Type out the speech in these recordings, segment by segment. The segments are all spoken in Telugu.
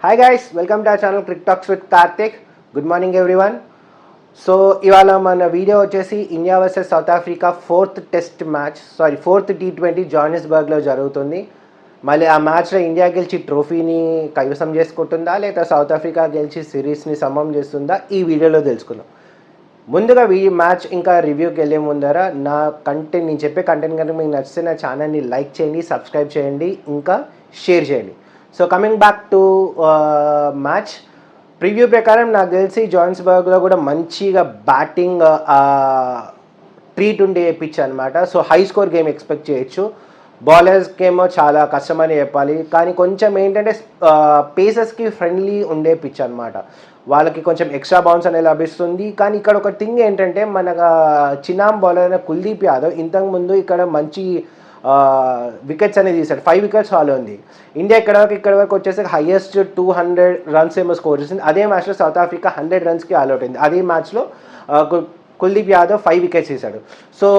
Hi guys, welcome to our channel Cricket Talks with Karthik. Good morning everyone. So ఇవాళ మన వీడియో వచ్చేసి India versus south Africa fourth T20 జాహాన్స్బర్గ్లో జరుగుతుంది. మళ్ళీ ఆ మ్యాచ్లో ఇండియా గెలిచి ట్రోఫీని కైవసం చేసుకుంటుందా లేదా సౌత్ ఆఫ్రికా గెలిచి సిరీస్ని సమం చేస్తుందా ఈ వీడియోలో తెలుసుకుందాం. ముందుగా మ్యాచ్ ఇంకా రివ్యూకి వెళ్ళే ముందర నేను చెప్పే కంటెంట్ కనుక మీకు నచ్చితే నా ఛానల్ని లైక్ చేయండి, సబ్స్క్రైబ్ చేయండి, ఇంకా షేర్ చేయండి. So coming back to match preview ప్రకారం నాకు తెలిసి జాహాన్స్బర్గ్లో కూడా మంచిగా బ్యాటింగ్ ట్రీట్ ఉండే పిచ్ అనమాట. So high score game expect చేయొచ్చు. బౌలర్స్కి ఏమో చాలా కష్టమని చెప్పాలి, కానీ కొంచెం ఏంటంటే పేసర్స్కి ఫ్రెండ్లీ ఉండే పిచ్ అనమాట. వాళ్ళకి కొంచెం ఎక్స్ట్రా బౌన్స్ అనేది లభిస్తుంది. కానీ ఇక్కడ ఒక థింగ్ ఏంటంటే మన చిన్నాం బౌలర్ అయిన కుల్దీప్ యాదవ్ ఇంతకుముందు ఇక్కడ మంచి వికెట్స్ అనేది తీశాడు. 5 వికెట్స్ హాల్ ఉంది. ఇండియా ఇక్కడ వరకు వచ్చేసి హైయెస్ట్ 200 రన్స్ ఏమో స్కోర్ చేసింది. అదే మ్యాచ్లో సౌత్ ఆఫ్రికా 100 రన్స్కి ఆల్అౌట్ అయింది. అదే మ్యాచ్లో కుల్దీప్ యాదవ్ 5 వికెట్స్ తీశాడు. సో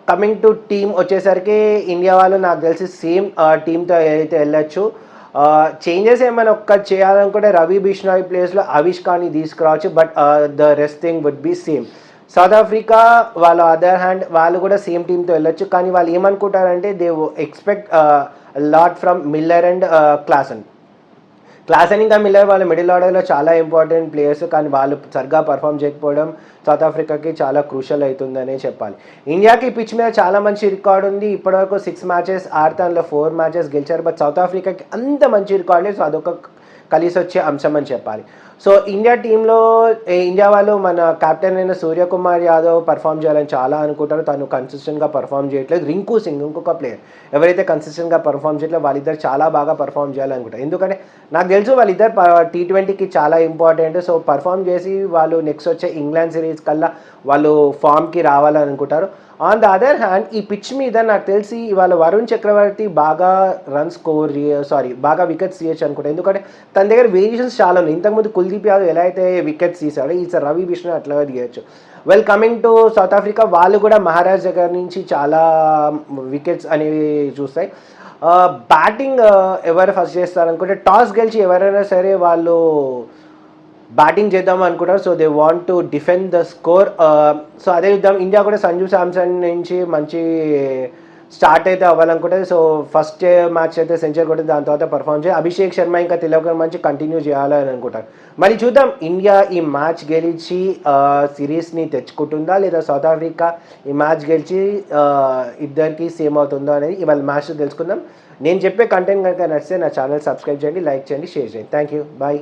కమింగ్ టు టీమ్ వచ్చేసరికి ఇండియా వాళ్ళు నాకు తెలిసి సేమ్ టీంతో ఏదైతే వెళ్ళొచ్చు. చేంజెస్ ఏమైనా చేయాలనుకుంటే రవి బిష్నాయ్ ప్లేస్లో ఆవిష్ ఖాన్ని తీసుకురావచ్చు. But the rest thing would be same. South Africa వాళ్ళ అదర్ హ్యాండ్ వాళ్ళు కూడా సేమ్ టీంతో వెళ్ళొచ్చు. కానీ వాళ్ళు ఏమనుకుంటారంటే they expect lot from Miller and Klaasen ఇంకా మిల్లర్ వాళ్ళ మిడిల్ ఆర్డర్లో చాలా ఇంపార్టెంట్ ప్లేయర్స్. కానీ వాళ్ళు సరిగ్గా పర్ఫామ్ చేయకపోవడం సౌత్ ఆఫ్రికాకి చాలా క్రూషల్ అవుతుందనే చెప్పాలి. ఇండియాకి పిచ్ మీద చాలా మంచి రికార్డ్ ఉంది. ఇప్పటివరకు 6 మ్యాచెస్ ఆడితే అందులో 4 మ్యాచెస్ గెలిచారు. బట్ సౌత్ ఆఫ్రికాకి అంత మంచి రికార్డ్ లేదు. సో అదొక కలిసి వచ్చే అంశం అని చెప్పాలి. సో ఇండియా వాళ్ళు మన కెప్టెన్ అయిన సూర్యకుమార్ యాదవ్ పర్ఫామ్ చేయాలని చాలా అనుకుంటారు. తను కన్సిస్టెంట్గా పర్ఫామ్ చేయట్లేదు. రింకు సింగ్ ఇంకొక ప్లేయర్ ఎవరైతే కన్సిస్టెంట్గా పర్ఫామ్ చేయట్లేదు వాళ్ళిద్దరు చాలా బాగా పర్ఫామ్ చేయాలనుకుంటారు. ఎందుకంటే నాకు తెలుసు వాళ్ళిద్దరు T20కి చాలా ఇంపార్టెంట్. సో పర్ఫామ్ చేసి వాళ్ళు నెక్స్ట్ వచ్చే ఇంగ్లాండ్ సిరీస్ కల్లా వాళ్ళు ఫామ్కి రావాలని అనుకుంటారు. ఆన్ ద అదర్ హ్యాండ్ ఈ పిచ్ మీద నాకు తెలిసి ఇవాళ వరుణ్ చక్రవర్తి బాగా బాగా వికెట్స్ తీయచ్చు అనుకుంటా. ఎందుకంటే తన దగ్గర వేరియేషన్స్ చాలా ఉన్నాయి. ఇంతకుముందు కుల్దీప్ యాదవ్ ఎలా అయితే వికెట్స్ తీసాడో ఈసారి రవి బిష్నాయ్ అట్లా తీయచ్చు. కమింగ్ టు సౌత్ ఆఫ్రికా వాళ్ళు కూడా మహారాజ్ దగ్గర నుంచి చాలా వికెట్స్ అనేవి చూస్తాయి. బ్యాటింగ్ ఎవరు ఫస్ట్ చేస్తారనుకుంటే టాస్ గెలిచి ఎవరైనా సరే వాళ్ళు బ్యాటింగ్ చేద్దాం అనుకుంటారు. So they want to defend the score. So అదే చూద్దాం. ఇండియా కూడా సంజు శాంసన్ నుంచి మంచి స్టార్ట్ అయితే అవ్వాలనుకుంటుంది. సో ఫస్ట్ మ్యాచ్ అయితే సెంచరీ కొట్టి దాని తర్వాత పర్ఫామ్ చేయాలి. అభిషేక్ శర్మ ఇంకా తిలక్ మంచి కంటిన్యూ చేయాలని అనుకుంటారు. మరి చూద్దాం ఇండియా ఈ మ్యాచ్ గెలిచి సిరీస్ని తెచ్చుకుంటుందా లేదా సౌత్ ఆఫ్రికా ఈ మ్యాచ్ గెలిచి ఇద్దరికి సేమ్ అవుతుందో అనేది ఇవాళ మ్యాచ్ తెలుసుకుందాం. నేను చెప్పే కంటెంట్ కనుక నచ్చితే నా ఛానల్ సబ్స్క్రైబ్ చేయండి, లైక్ చేయండి, షేర్ చేయండి. Thank you, bye.